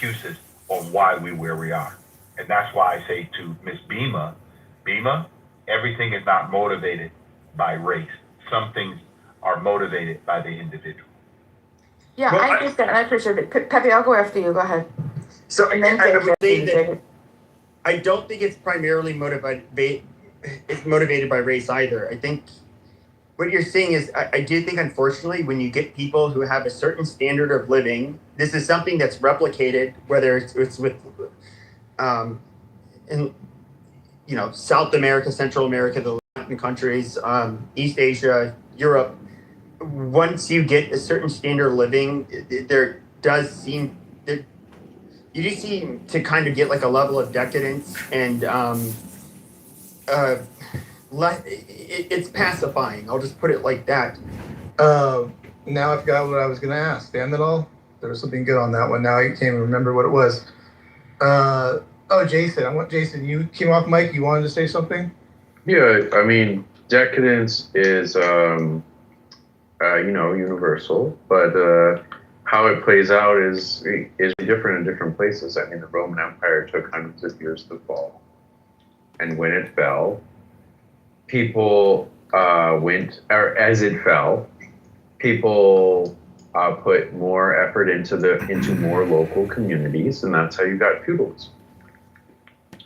excuses on why we're where we are. And that's why I say to Miss Bima, everything is not motivated by race. Some things are motivated by the individual. Yeah, well, I get that. I appreciate it. Pepe, I'll go after you. Go ahead. So I would say that I don't think it's primarily motivated by race either. I think what you're saying is, I do think, unfortunately, when you get people who have a certain standard of living, this is something that's replicated, whether it's with, in, South America, Central America, the Latin countries, East Asia, Europe. Once you get a certain standard of living, there does seem that you do seem to kind of get like a level of decadence and it's pacifying. I'll just put it like that. Now I forgot what I was going to ask. Damn it all. There was something good on that one. Now I can't even remember what it was. Jason. Jason, you came off mic. You wanted to say something? Yeah, I mean, decadence is, universal, but how it plays out is different in different places. I mean, the Roman Empire took hundreds of years to fall. And when it fell, people as it fell, people put more effort into more local communities, and that's how you got feudalism.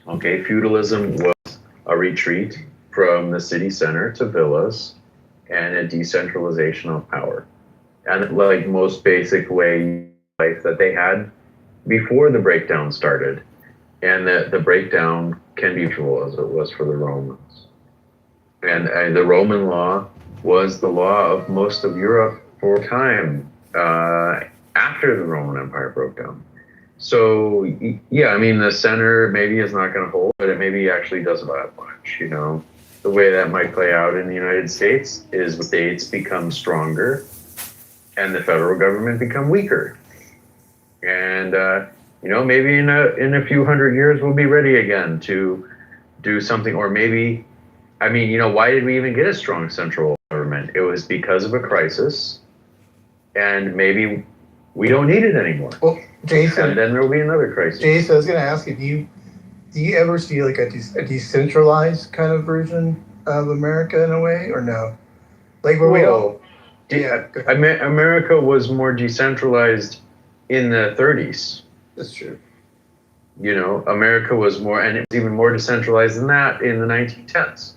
Okay, feudalism was a retreat from the city center to villas and a decentralization of power. And like most basic way of life that they had before the breakdown started. And the breakdown can be usual as it was for the Romans. And the Roman law was the law of most of Europe for a time after the Roman Empire broke down. So, yeah, I mean, the center maybe is not going to hold, but it maybe actually doesn't have much, The way that might play out in the United States is the states become stronger and the federal government become weaker. And, maybe in a few hundred years, we'll be ready again to do something. Or maybe, why did we even get a strong central government? It was because of a crisis. And maybe we don't need it anymore. Well, Jason. And then there will be another crisis. Jason, I was going to ask you, do you ever see like a decentralized kind of version of America in a way, or no? Like where we don't. Yeah, America was more decentralized in the 30s. That's true. America was more, and it was even more decentralized than that in the 1910s.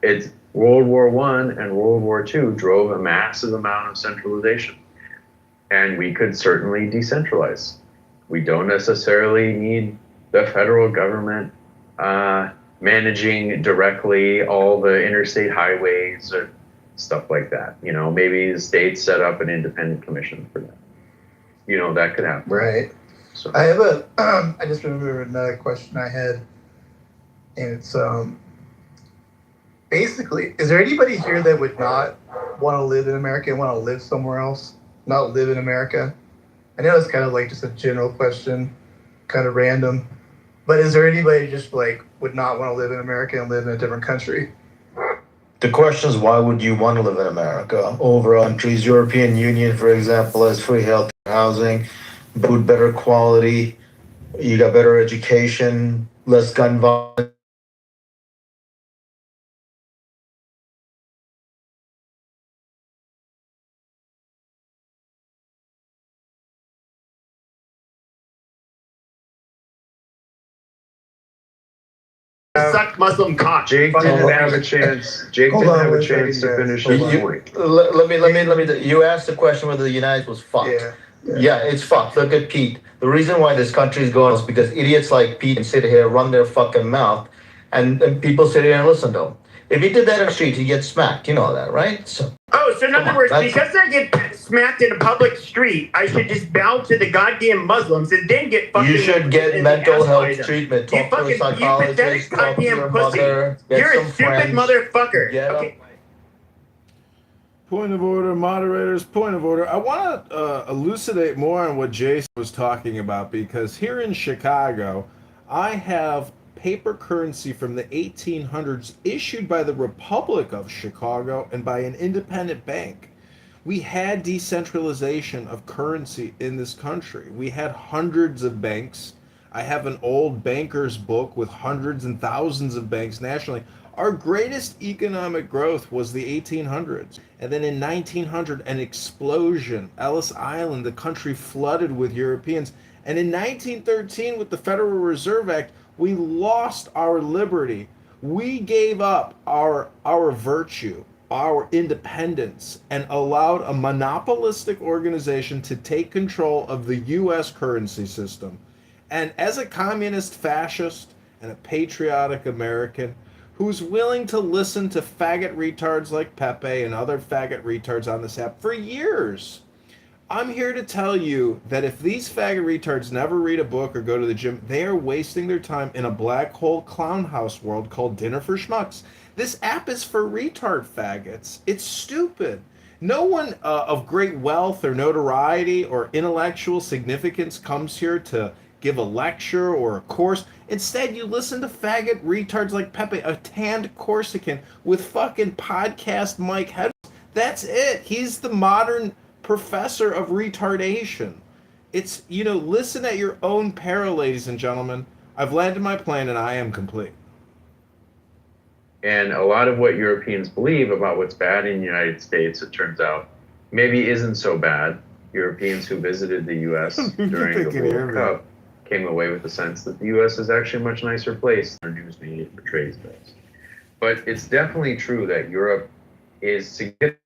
It's World War I and World War II drove a massive amount of centralization, and we could certainly decentralize. We don't necessarily need the federal government managing directly all the interstate highways or stuff like that. Maybe the states set up an independent commission for that. That could happen. Right. So I have I just remember another question I had, and it's basically, is there anybody here that would not want to live in America and want to live somewhere else, not live in America? I know it's kind of like just a general question, kind of random, but is there anybody just like would not want to live in America and live in a different country? The question is, why would you want to live in America over countries? European Union, for example, has free health housing, food better quality, you got better education, less gun violence. Suck Muslim cock. Jake didn't have a chance. Jake didn't have a chance to finish his point. Let me. You asked the question whether the United was fucked. Yeah, it's fucked. Look at Pete. The reason why this country is going is because idiots like Pete sit here, run their fucking mouth, and people sit here and listen to them. If he did that in the street, he'd get smacked. You know that, right? So in other words, because I get smacked in a public street, I should just bow to the goddamn Muslims and then get fucking. You should get mental health treatment. Talk to a psychologist. Talk to your mother. You're a stupid motherfucker. Okay. Point of order, moderators, point of order. I want to elucidate more on what Jason was talking about, because here in Chicago, I have paper currency from the 1800s issued by the Republic of Chicago and by an independent bank. We had decentralization of currency in this country. We had hundreds of banks. I have an old banker's book with hundreds and thousands of banks nationally. Our greatest economic growth was the 1800s. And then in 1900, an explosion. Ellis Island, the country flooded with Europeans. And in 1913, with the Federal Reserve Act, we lost our liberty. We gave up our virtue, our independence, and allowed a monopolistic organization to take control of the U.S. currency system. And as a communist fascist and a patriotic American who's willing to listen to faggot retards like Pepe and other faggot retards on this app for years, I'm here to tell you that if these faggot retards never read a book or go to the gym, they are wasting their time in a black hole clown house world called Dinner for Schmucks. This app is for retard faggots. It's stupid. No one of great wealth or notoriety or intellectual significance comes here to give a lecture or a course. Instead, you listen to faggot retards like Pepe, a tanned Corsican with fucking podcast mic headphones. That's it. He's the modern professor of retardation. It's, listen at your own peril, ladies and gentlemen. I've landed my plane and I am complete. And a lot of what Europeans believe about what's bad in the United States, it turns out, maybe isn't so bad. Europeans who visited the U.S. during the World Cup came away with the sense that the U.S. is actually a much nicer place than our news media portrays it. But it's definitely true that Europe is significant.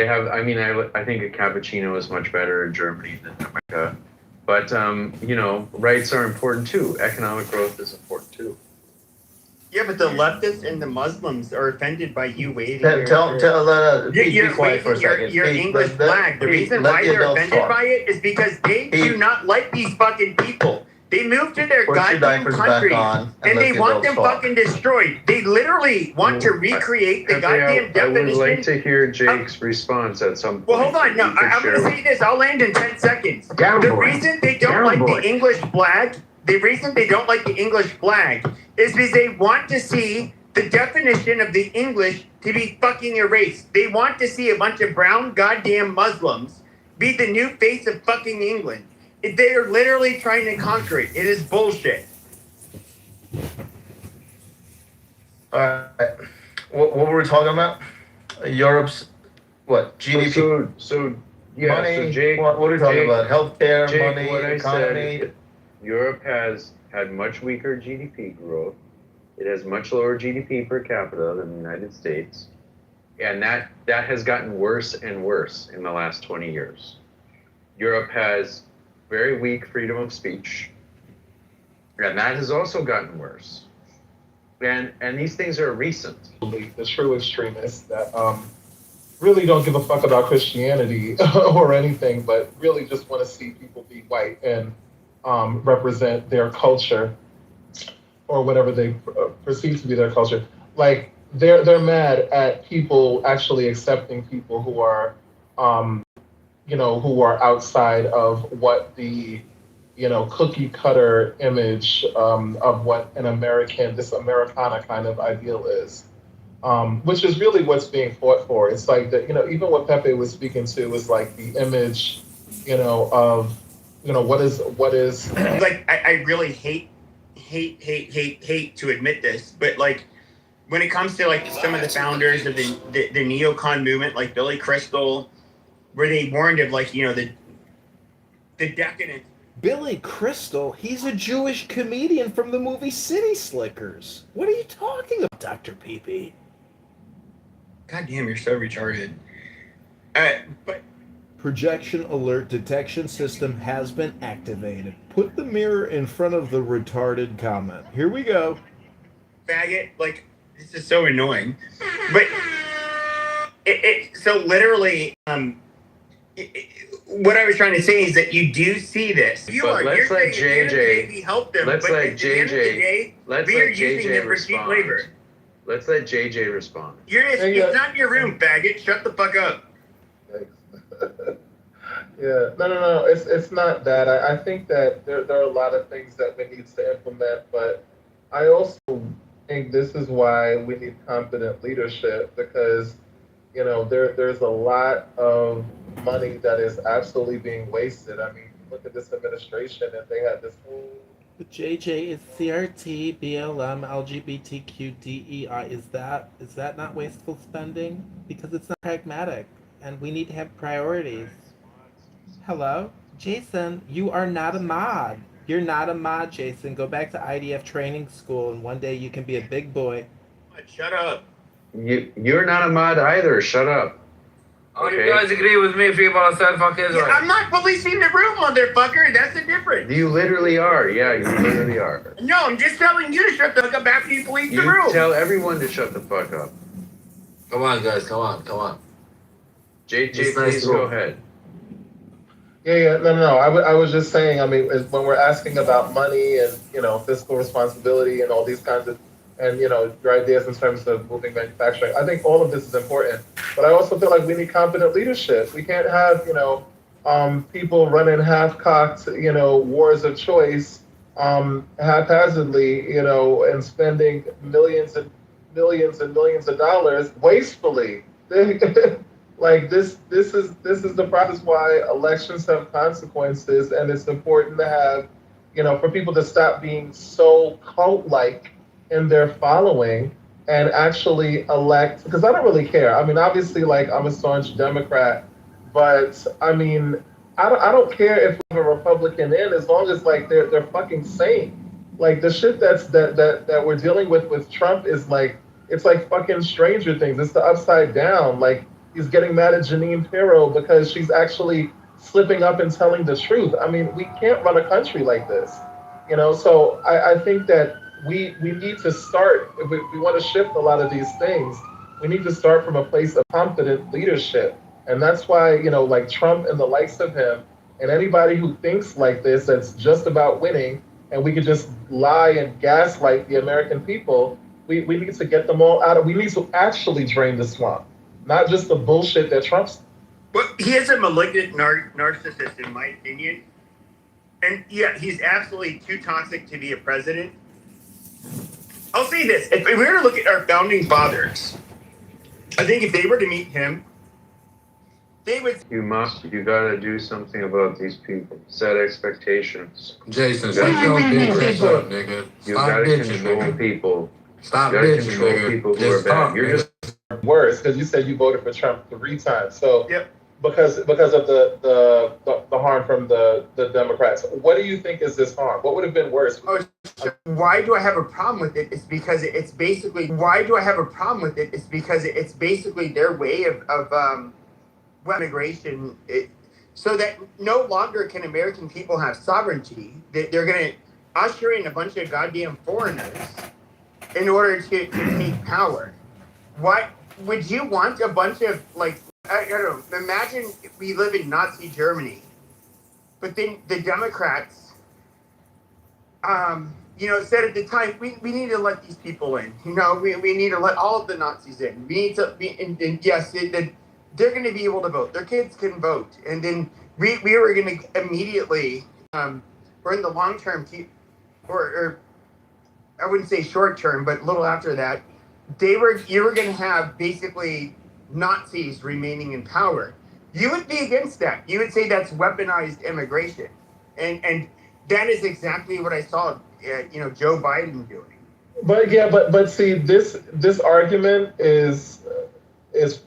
I think a cappuccino is much better in Germany than America. But, rights are important too. Economic growth is important too. Yeah, but the leftists and the Muslims are offended by you waving Be quiet for a second. Your English flag. The reason why they're offended by it is because they do not like these fucking people. They moved to their goddamn country and they want them fucking destroyed. They literally want to recreate the goddamn definition. I would like to hear Jake's response at some point. Well, hold on. No, I'm going to say this. I'll land in 10 seconds. The reason they don't like the English flag, is because they want to see the definition of the English to be fucking erased. They want to see a bunch of brown goddamn Muslims be the new face of fucking England. They are literally trying to conquer it. It is bullshit. What were we talking about? Europe's GDP? So money. Jake, what are we talking about? Healthcare, Jake, money, what I economy. said, Europe has had much weaker GDP growth. It has much lower GDP per capita than the United States, and that has gotten worse and worse in the last 20 years. Europe has very weak freedom of speech, and that has also gotten worse. And these things are recent. The true extremists that really don't give a fuck about Christianity or anything, but really just want to see people be white and represent their culture or whatever they perceive to be their culture. Like they're mad at people actually accepting people who are who are outside of what the, cookie cutter image of what this Americana kind of ideal is, which is really what's being fought for. It's like that, even what Pepe was speaking to was like the image, of, what is. Like, I really hate to admit this, but like, when it comes to like some of the founders of the neocon movement, like Billy Crystal, where they warned of like, the decadent. Billy Crystal? He's a Jewish comedian from the movie City Slickers. What are you talking about, Dr. Pee-Pee? God damn, you're so retarded. But Projection alert detection system has been activated. Put the mirror in front of the retarded comment. Here we go. faggot, like, this is so annoying. But so literally, what I was trying to say is that you do see this. Let's let JJ help them. Let's let JJ. Let's let JJ respond. Labor. Let's let JJ respond. It's not in your room, faggot. Shut the fuck up. Yeah, no. It's not that. I think that there are a lot of things that we need to implement, but I also think this is why we need competent leadership because there's a lot of money that is absolutely being wasted. I mean, look at this administration, and they had this whole. JJ is CRT, BLM, LGBTQ, DEI. Is that not wasteful spending? Because it's not pragmatic, and we need to have priorities. Hello, Jason. You are not a mod. You're not a mod, Jason. Go back to IDF training school, and one day you can be a big boy. Shut up. You're not a mod either. Shut up. Oh, you guys agree with me, free Palestine, fuck Israel? Yeah, I'm not policing the room, motherfucker. That's the difference. You literally are. Yeah, you literally are. No, I'm just telling you to shut the fuck up after you police the You room. tell everyone to shut the fuck up. Come on, guys, come on. JJ, It's nice please to- go ahead. Yeah, no. I was just saying. I mean, when we're asking about money and fiscal responsibility and all these kinds of, and your ideas in terms of moving manufacturing, I think all of this is important. But I also feel like we need competent leadership. We can't have people running half-cocked wars of choice haphazardly and spending millions and millions and millions of dollars wastefully. Like this is the process why elections have consequences, and it's important to have, for people to stop being so cult-like in their following and actually elect. Because I don't really care. I mean, obviously, like I'm a staunch Democrat, but I mean, I don't care if we have a Republican in as long as like they're fucking sane. Like the shit that we're dealing with Trump is like it's like fucking Stranger Things. It's the upside down. Like he's getting mad at Janine Pirro because she's actually slipping up and telling the truth. I mean, we can't run a country like this, So I think that we need to start, if we want to shift a lot of these things, we need to start from a place of competent leadership. And that's why, like Trump and the likes of him, and anybody who thinks like this, that's just about winning, and we could just lie and gaslight the American people, we need to get them all out of, we need to actually drain the swamp. Not just the bullshit that Trump's. But he is a malignant narcissist, in my opinion. And yeah, he's absolutely too toxic to be a president. I'll say this. If we were to look at our founding fathers, I think if they were to meet him, they would... You gotta do something about these people. Set expectations. Jason, You shut gotta- your bitch ass up, nigga. You Stop gotta bitching, control nigga. people. Stop You gotta bitching, control nigga. people who Just are bad. talk, You're nigga. just Worse, because you said you voted for Trump 3 times. So Yep. because of the harm from the Democrats. What do you think is this harm? What would have been worse? Why do I have a problem with it? It's because it's basically... Why do I have a problem with it? It's because it's basically their way of immigration, so that no longer can American people have sovereignty. They're going to usher in a bunch of goddamn foreigners in order to take power. Why would you want a bunch of, like, I don't know, imagine we live in Nazi Germany, but then the Democrats, said at the time, we need to let these people in. We need to let all of the Nazis in. We need to be, and yes, they're going to be able to vote. Their kids can vote. And then we were going to immediately, or in the long term, or I wouldn't say short term, but a little after that, you were going to have basically Nazis remaining in power. You would be against that. You would say that's weaponized immigration. And that is exactly what I saw, Joe Biden doing. But see, this argument is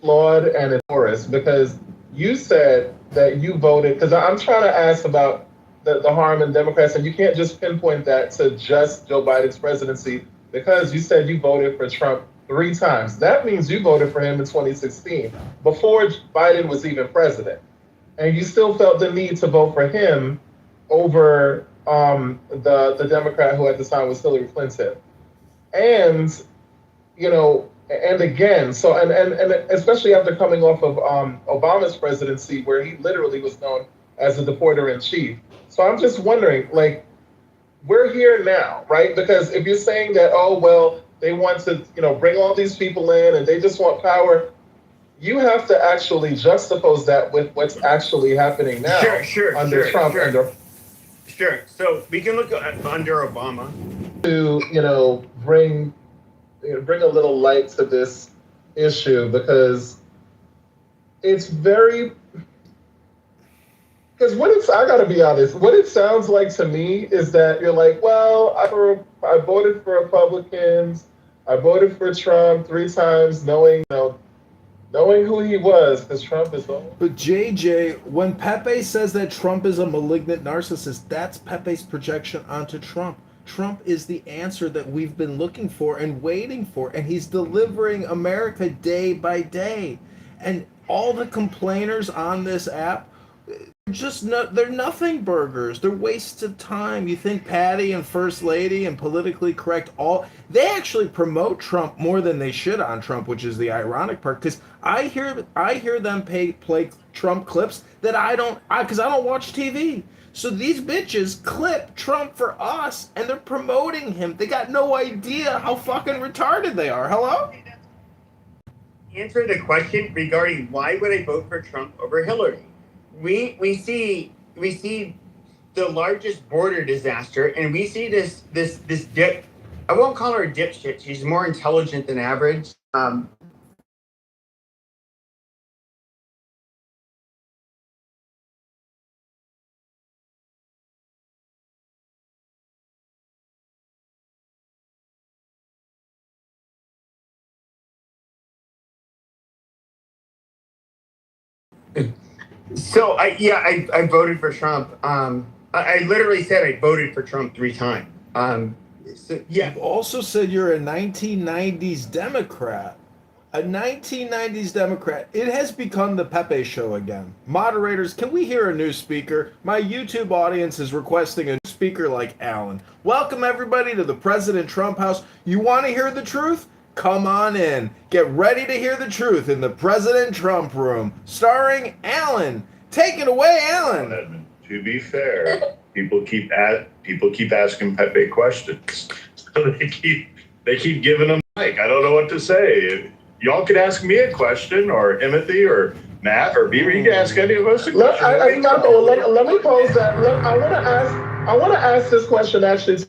flawed and it's porous because you said that you voted, because I'm trying to ask about the harm in Democrats, and you can't just pinpoint that to just Joe Biden's presidency because you said you voted for Trump 3 times. That means you voted for him in 2016, before Biden was even president. And you still felt the need to vote for him over the Democrat who at the time was Hillary Clinton. And, and again, so, and especially after coming off of Obama's presidency, where he literally was known as the deporter in chief. So I'm just wondering, like, we're here now, right? Because if you're saying that, oh, well, they want to, bring all these people in and they just want power, you have to actually juxtapose that with what's actually happening now under Trump. Sure. So we can look at under Obama To bring a little light to this issue, because it's very. Because I gotta be honest, what it sounds like to me is that you're like, well, I voted for Republicans, I voted for Trump 3 times, knowing who he was, because Trump is old. But JJ, when Pepe says that Trump is a malignant narcissist, that's Pepe's projection onto Trump. Trump is the answer that we've been looking for and waiting for, and he's delivering America day by day. And all the complainers on this app, they're nothing burgers. They're wastes of time. You think Patty and First Lady and politically correct, they actually promote Trump more than they should on Trump, which is the ironic part, because I hear them play Trump clips that because I don't watch TV. So these bitches clip Trump for us, and they're promoting him. They got no idea how fucking retarded they are. Hello? Answer the question regarding why would I vote for Trump over Hillary. We see the largest border disaster, and we see this dip. I won't call her a dipshit. She's more intelligent than average. So I voted for Trump. I literally said I voted for Trump 3 times. You also said you're a 1990s Democrat. A 1990s Democrat. It has become the Pepe show again. Moderators, can we hear a new speaker? My YouTube audience is requesting a speaker like Alan. Welcome everybody to the President Trump house. You want to hear the truth? Come on in. Get ready to hear the truth in the President Trump room, starring Alan. Take it away, Alan. To be fair, people keep asking Pepe questions, so they keep giving him mic. I don't know what to say. Y'all could ask me a question, or Timothy, or Matt, or Beaver. You can ask any of us a question. Let me pose that. I want to ask this question actually.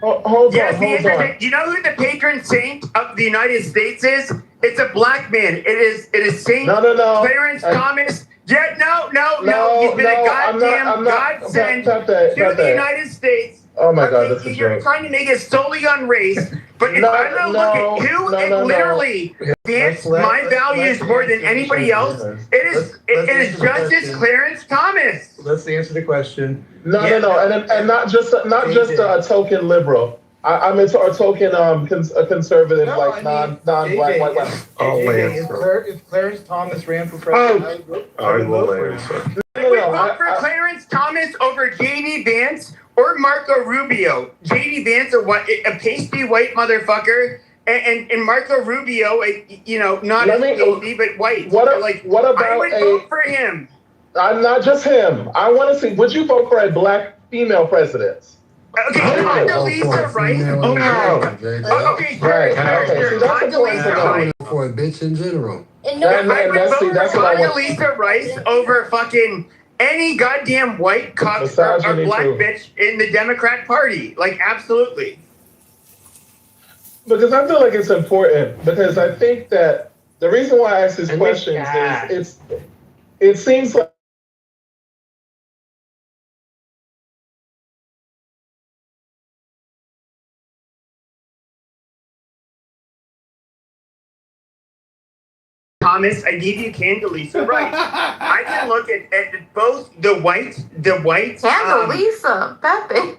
Hold on. You know who the patron saint of the United States is? It's a black man. It is Saint Clarence Thomas. Yeah, no. He's been a goddamn godsend to the United States. Oh my God, this is You're trying to make it solely on race, but if I'm going to look at who and literally advance my values more than anybody else, it is Justice Clarence Thomas. Let's answer the question. No, and not just a token liberal. I'm into a token a conservative, non-black, white. If Clarence Thomas ran for president, I would vote for him. I would vote for Clarence Thomas over J.D. Vance or Marco Rubio. J.D. Vance, a pasty white motherfucker, and Marco Rubio, not pasty but white. What about I would vote for him. I'm not just him. I want to see. Would you vote for a black female president? Okay, Condoleezza Rice. Okay, sure. Condoleezza Rice. For a bitch in general. I would vote for Condoleezza Rice over fucking any goddamn white cock or black bitch in the Democrat Party. Like, absolutely. Because I feel like it's important, because I think that the reason why I ask these questions is it seems like Thomas, I gave you Condoleezza Rice. I can look at both the white. Condoleezza, Pepe.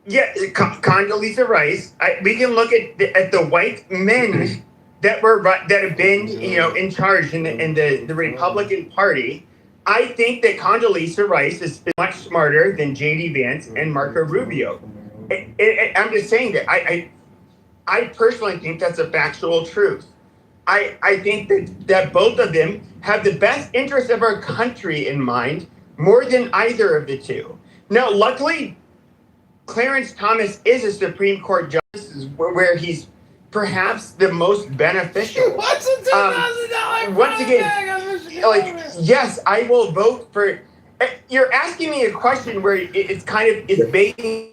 Yeah, Condoleezza Rice. We can look at the white men that have been in charge in the Republican Party. I think that Condoleezza Rice is much smarter than J.D. Vance and Marco Rubio. I'm just saying that I personally think that's a factual truth. I think that both of them have the best interest of our country in mind more than either of the two. Now, luckily, Clarence Thomas is a Supreme Court justice where he's perhaps the most beneficial. What's a $2,000? Once again, like, yes, I will vote for. You're asking me a question where it's kind of it's begging.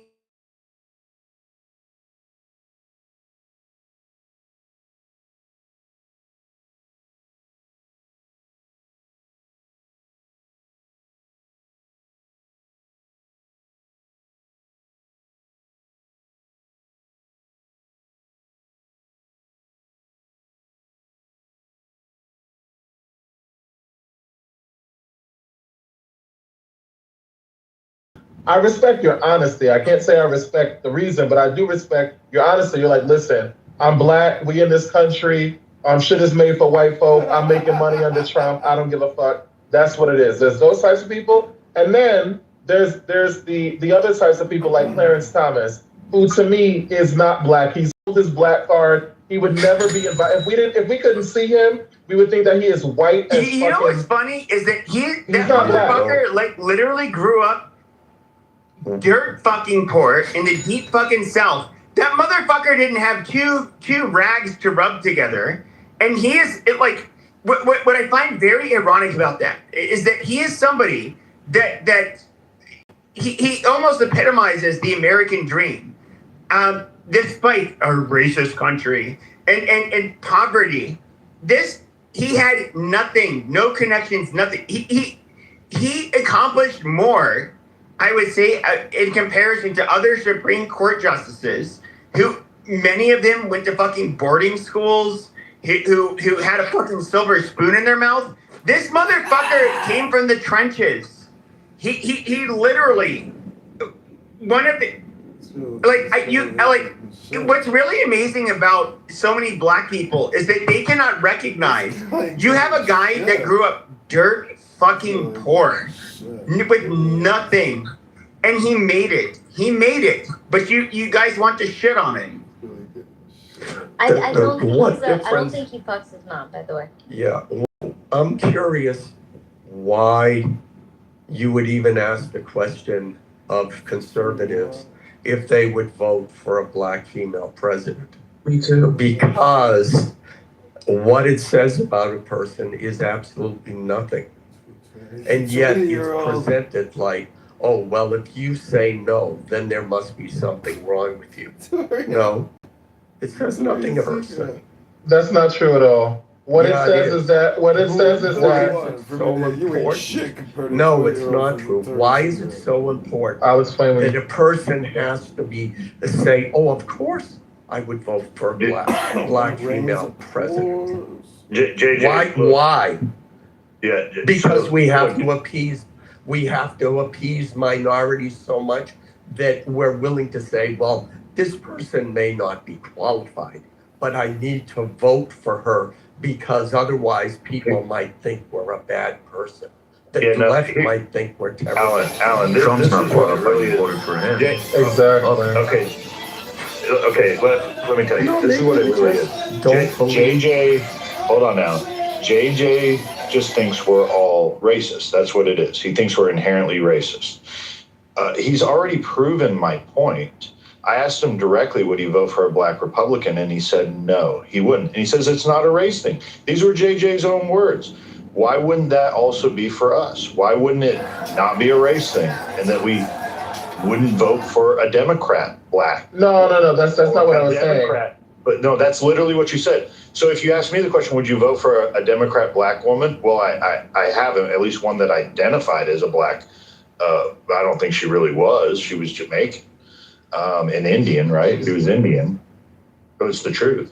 I respect your honesty. I can't say I respect the reason, but I do respect your honesty. You're like, listen, I'm black. We in this country. Shit is made for white folk. I'm making money under Trump. I don't give a fuck. That's what it is. There's those types of people, and then there's the other types of people like Clarence Thomas, who to me is not black. He's sold his black card. He would never be invited. If we couldn't see him, we would think that he is white. As You know what's funny is that that motherfucker like literally grew up dirt fucking poor in the deep fucking South. That motherfucker didn't have two rags to rub together, and he is like what I find very ironic about that is that he is somebody that he almost epitomizes the American dream, despite a racist country and poverty. He had nothing, no connections, nothing. He accomplished more, I would say, in comparison to other Supreme Court justices, who many of them went to fucking boarding schools, who had a fucking silver spoon in their mouth. This motherfucker came from the trenches. He literally one of the what's really amazing about so many black people is that they cannot recognize you have a guy that grew up dirt fucking poor with nothing, and he made it, but you guys want to shit on it. I don't think he fucks his mom, by the way. Yeah, I'm curious why you would even ask the question of conservatives if they would vote for a black female president. Me too. Because what it says about a person is absolutely nothing. And yet it's presented like, oh, well, if you say no, then there must be something wrong with you. No, it says nothing of her. That's not true at all. What it says is that so important. No, it's not true. Why is it so important? I'll explain that a person has to say, oh, of course I would vote for a black female president. Why? Yeah. Because we have to appease minorities so much that we're willing to say, well, this person may not be qualified, but I need to vote for her because otherwise people might think we're a bad person. The left might think we're terrible. Alan, Trump's not qualified for him. Exactly. Okay. Let me tell you. This is what it really is. JJ, hold on now. JJ just thinks we're all racist. That's what it is. He thinks we're inherently racist. He's already proven my point. I asked him directly, would he vote for a black Republican? And he said no, he wouldn't. And he says it's not a race thing. These were JJ's own words. Why wouldn't that also be for us? Why wouldn't it not be a race thing? And that we wouldn't vote for a Democrat black? No. That's not what I was saying. But no, that's literally what you said. So if you ask me the question, would you vote for a Democrat black woman? Well, I have at least one that identified as a black. I don't think she really was. She was Jamaican. An Indian, right? She was Indian. But it's the truth.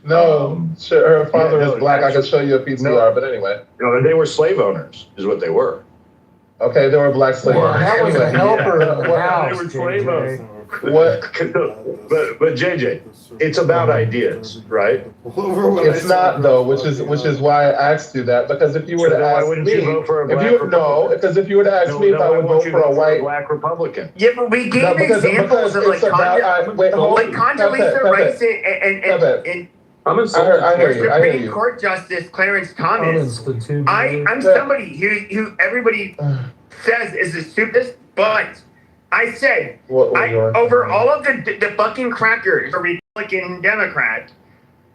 No, sure, her father is black. I could show you a PTR, but anyway. No, they were slave owners, is what they were. Okay, they were black slave owners. That was a helper in the house. They were slave owners. What? But JJ, it's about ideas, right? It's not though, which is why I asked you that, because if you were to ask me, if you were to ask me if I would vote for a white black Republican. Yeah, but we gave examples of like Condoleezza Rice and I hear you. Supreme Court Justice Clarence Thomas. I'm somebody who everybody says is the stupidest, but I said over all of the fucking crackers, a Republican and Democrat,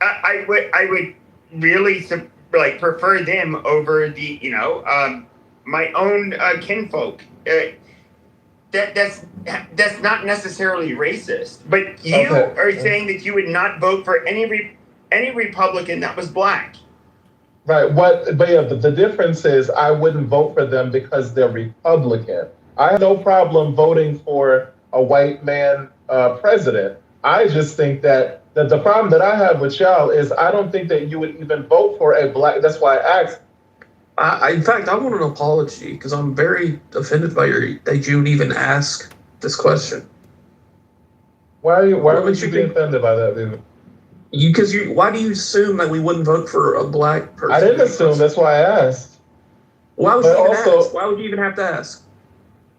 I would really like prefer them over the my own kinfolk. That's not necessarily racist, but you are saying that you would not vote for any Republican that was black. Right. But yeah, the difference is I wouldn't vote for them because they're Republican. I have no problem voting for a white man president. I just think that the problem that I have with y'all is I don't think that you would even vote for a black. That's why I asked. In fact, I want an apology because I'm very offended by that you would even ask this question. Why would you be offended by that, dude? Why do you assume that we wouldn't vote for a black person? I didn't assume. That's why I asked. Why would you even ask? Why would you even have to ask?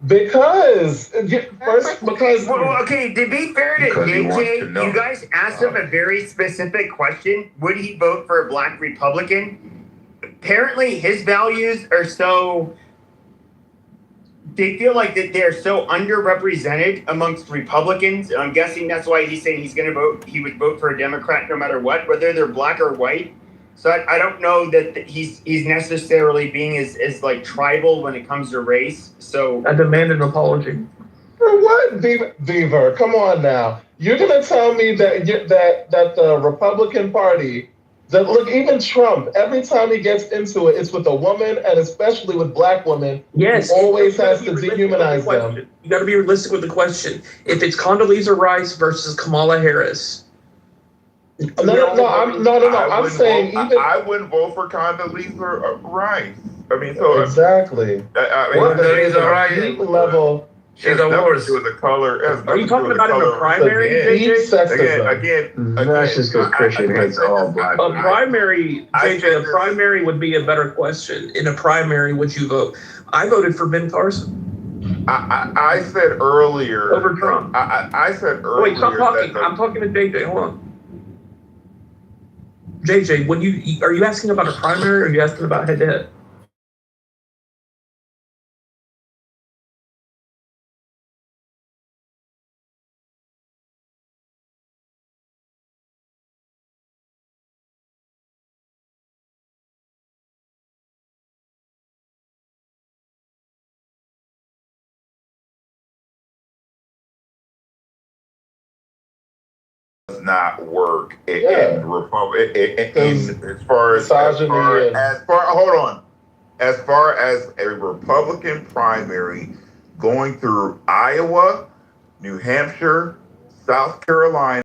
Because well, okay, to be fair to JJ, you guys asked him a very specific question. Would he vote for a black Republican? Apparently his values are so, they feel like that they're so underrepresented amongst Republicans. And I'm guessing that's why he's saying he would vote for a Democrat no matter what, whether they're black or white. So I don't know that he's necessarily being as like tribal when it comes to race. So I demand an apology. For what, Beaver? Come on now. You're gonna tell me that the Republican Party, that look, even Trump, every time he gets into it, it's with a woman, and especially with black women. Yes, he always has to dehumanize them. You got to be realistic with the question. If it's Condoleezza Rice versus Kamala Harris. No. I'm saying I wouldn't vote for Condoleezza Rice. I mean, so exactly. Condoleezza Rice level. She's a worse. With the color. Are you talking about in a primary? Again, that's just because Christian hates all black. A primary, JJ. A primary would be a better question. In a primary, would you vote? I voted for Ben Carson. I said earlier over Trump. I said earlier. Wait, stop talking. I'm talking to JJ. Hold on. JJ, are you asking about a primary or are you asking about head to head? Not work in Republic as far as a Republican primary going through Iowa, New Hampshire, South Carolina.